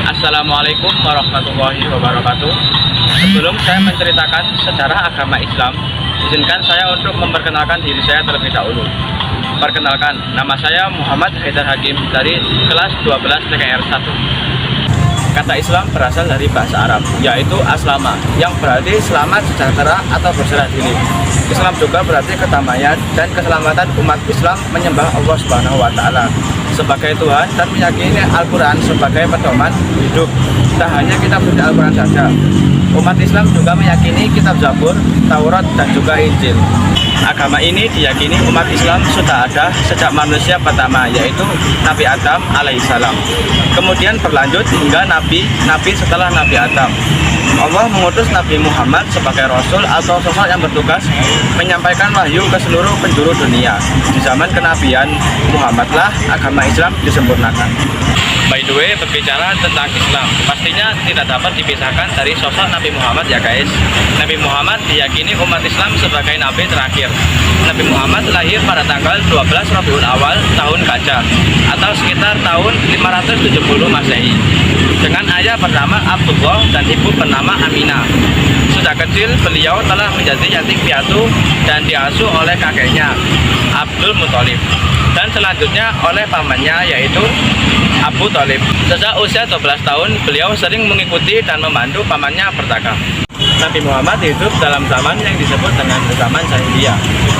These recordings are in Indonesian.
Assalamualaikum warahmatullahi wabarakatuh. Sebelum saya menceritakan sejarah agama Islam, izinkan saya untuk memperkenalkan diri saya terlebih dahulu. Perkenalkan, nama saya Muhammad Haidar Hakim dari kelas 12 TKR 1. Kata Islam berasal dari bahasa Arab, yaitu aslama, yang berarti selamat, sejahtera, atau berserah diri. Islam juga berarti kedamaian dan keselamatan umat Islam menyembah Allah Subhanahu wa Ta'ala sebagai Tuhan dan meyakini Al-Quran sebagai pedoman hidup. Tak hanya kitab suci Al-Quran saja, umat Islam juga meyakini kitab Zabur, Taurat, dan juga Injil. Agama ini diyakini umat Islam sudah ada sejak manusia pertama, yaitu Nabi Adam alaihissalam. Kemudian berlanjut hingga nabi setelah Nabi Adam. Allah mengutus Nabi Muhammad sebagai Rasul atau sosok yang bertugas menyampaikan wahyu ke seluruh penjuru dunia. Di zaman kenabian Muhammadlah agama Islam disempurnakan. By the way, berbicara tentang Islam, pastinya tidak dapat dipisahkan dari sosok Nabi Muhammad ya guys. Nabi Muhammad diyakini umat Islam sebagai Nabi terakhir. Nabi Muhammad lahir pada tanggal 12 Rabiul Awal tahun Gajah atau sekitar tahun 570 Masehi dengan ayah bernama Abdullah dan ibu bernama Aminah. Sudah kecil beliau telah menjadi yatim piatu dan diasuh oleh kakeknya Abdul Muthalib dan selanjutnya oleh pamannya yaitu Abu Thalib. Sejak usia 12 tahun beliau sering mengikuti dan membantu pamannya berdagang. Nabi Muhammad hidup dalam zaman yang disebut dengan zaman jahiliyah,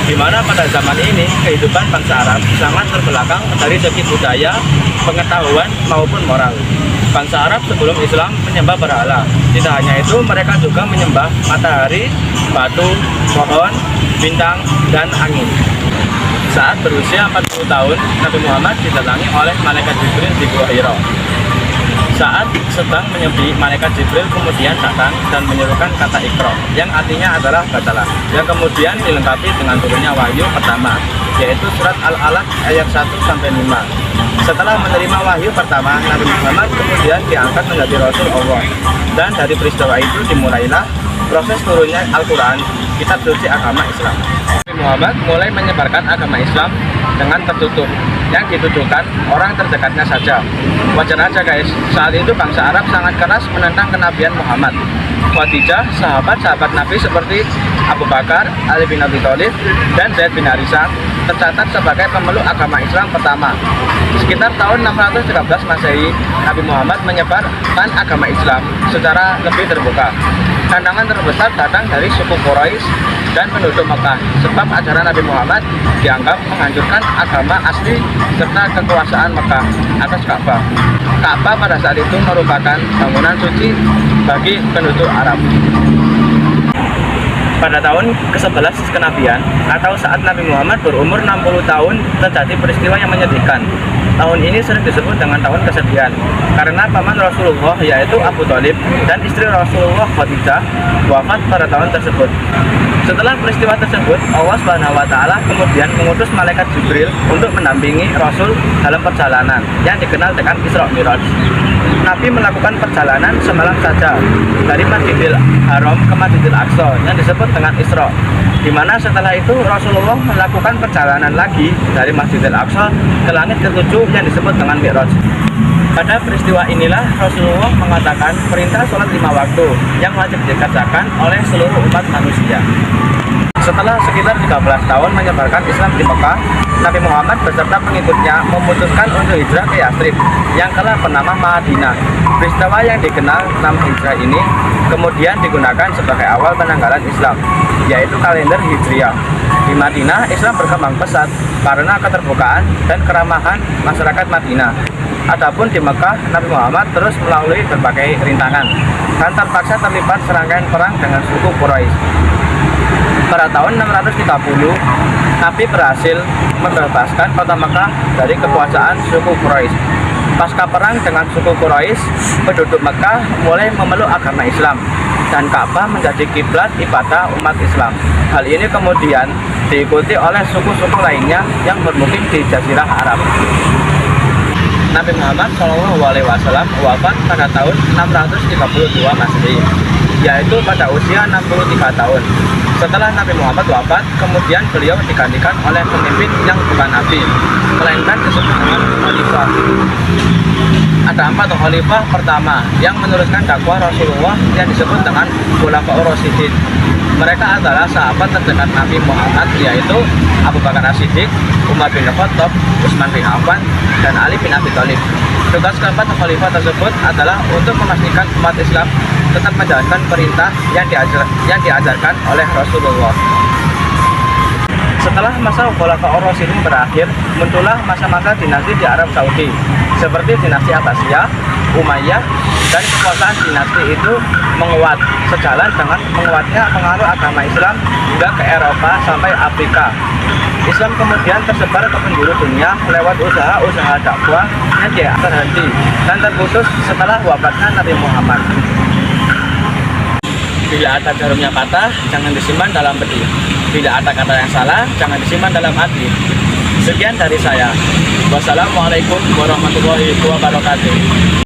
di mana pada zaman ini kehidupan bangsa Arab sangat terbelakang dari segi budaya, pengetahuan maupun moral. Bangsa Arab sebelum Islam menyembah berhala. Tidak hanya itu, mereka juga menyembah matahari, batu, pohon, bintang, dan angin. Saat berusia 40 tahun, Nabi Muhammad didatangi oleh malaikat Jibril di Gua Hira. Saat sedang menyepi, malaikat Jibril kemudian datang dan menyerukan kata Iqra, yang artinya adalah bacalah, yang kemudian dilengkapi dengan turunnya wahyu pertama, yaitu surat Al-Alaq ayat 1-5. Setelah menerima wahyu pertama, Nabi Muhammad kemudian diangkat menjadi Rasul Allah. Dan dari peristiwa itu dimulailah proses turunnya Al-Quran, kitab suci agama Islam. Nabi Muhammad mulai menyebarkan agama Islam dengan tertutup, yang ditujukan orang terdekatnya saja. Wajar aja guys, saat itu bangsa Arab sangat keras menentang kenabian Muhammad. Khadijah, sahabat-sahabat Nabi seperti Abu Bakar, Ali bin Abi Thalib, dan Zaid bin Harithah tercatat sebagai pemeluk agama Islam pertama. Sekitar tahun 613 Masehi, Nabi Muhammad menyebarkan agama Islam secara lebih terbuka. Tantangan terbesar datang dari suku Quraisy dan penduduk Mekah, sebab ajaran Nabi Muhammad dianggap menghancurkan agama asli serta kekuasaan Mekah atas Ka'bah. Ka'bah pada saat itu merupakan bangunan suci bagi penduduk Arab. Pada tahun ke-11 kenabian atau saat Nabi Muhammad berumur 60 tahun terjadi peristiwa yang menyedihkan. Tahun ini sering disebut dengan tahun kesedihan karena paman Rasulullah yaitu Abu Thalib dan istri Rasulullah Khadijah wafat pada tahun tersebut. Setelah peristiwa tersebut, Allah Subhanahu wa Ta'ala kemudian mengutus malaikat Jibril untuk mendampingi Rasul dalam perjalanan yang dikenal dengan Isra Mi'raj. Nabi melakukan perjalanan semalam saja dari Masjidil Haram ke Masjidil Aqsa yang disebut dengan Isra, di mana setelah itu Rasulullah melakukan perjalanan lagi dari Masjidil Aqsa ke langit ketujuh yang disebut dengan Mi'raj. Pada peristiwa inilah Rasulullah mengatakan perintah sholat 5 waktu yang wajib dikerjakan oleh seluruh umat manusia. Setelah sekitar 13 tahun menyebarkan Islam di Mekah, Nabi Muhammad beserta pengikutnya memutuskan untuk hijrah ke Yathrib yang kelak bernama Madinah. Peristiwa yang dikenal nama hijrah ini kemudian digunakan sebagai awal penanggalan Islam, yaitu kalender Hijriah. Di Madinah, Islam berkembang pesat karena keterbukaan dan keramahan masyarakat Madinah. Adapun di Mekah, Nabi Muhammad terus melalui berbagai rintangan dan terpaksa terlibat serangkaian perang dengan suku Quraisy. Pada tahun 630, Nabi berhasil membebaskan kota Mekah dari kekuasaan suku Quraisy. Pasca perang dengan suku Quraisy, penduduk Mekah mulai memeluk agama Islam dan Ka'bah menjadi kiblat ibadah umat Islam. Hal ini kemudian diikuti oleh suku-suku lainnya yang bermukim di Jazirah Arab. Nabi Muhammad SAW wafat pada tahun 632 Masehi, yaitu pada usia 63 tahun. Setelah Nabi Muhammad wafat, kemudian beliau digantikan oleh pemimpin yang bukan Nabi, melainkan disebut dengan khalifah. Ada 4 khalifah. Pertama, yang meneruskan dakwah Rasulullah yang disebut dengan Khulafaur Rasyidin. Mereka adalah sahabat terdekat Nabi Muhammad, yaitu Abu Bakar As-Siddiq, Umar bin Khattab, Utsman bin Affan, dan Ali bin Abi Thalib. Tugas keempat khalifah tersebut adalah untuk memastikan umat Islam tetap menjalankan perintah yang diajarkan oleh Rasulullah. Setelah masa Khulafaur Rasyidin berakhir, muncullah masa-masa dinasti di Arab Saudi, seperti dinasti Abbasiyah, Umayyah, dan kekuasaan dinasti itu menguat sejalan dengan menguatnya pengaruh agama Islam hingga ke Eropa sampai Afrika. Islam kemudian tersebar ke penjuru dunia lewat usaha-usaha dakwah yang tidak terhenti dan terputus setelah wafatnya Nabi Muhammad. Bila ada jarumnya patah, jangan disimpan dalam peti. Bila ada kata yang salah, jangan disimpan dalam hati. Sekian dari saya. Wassalamualaikum warahmatullahi wabarakatuh.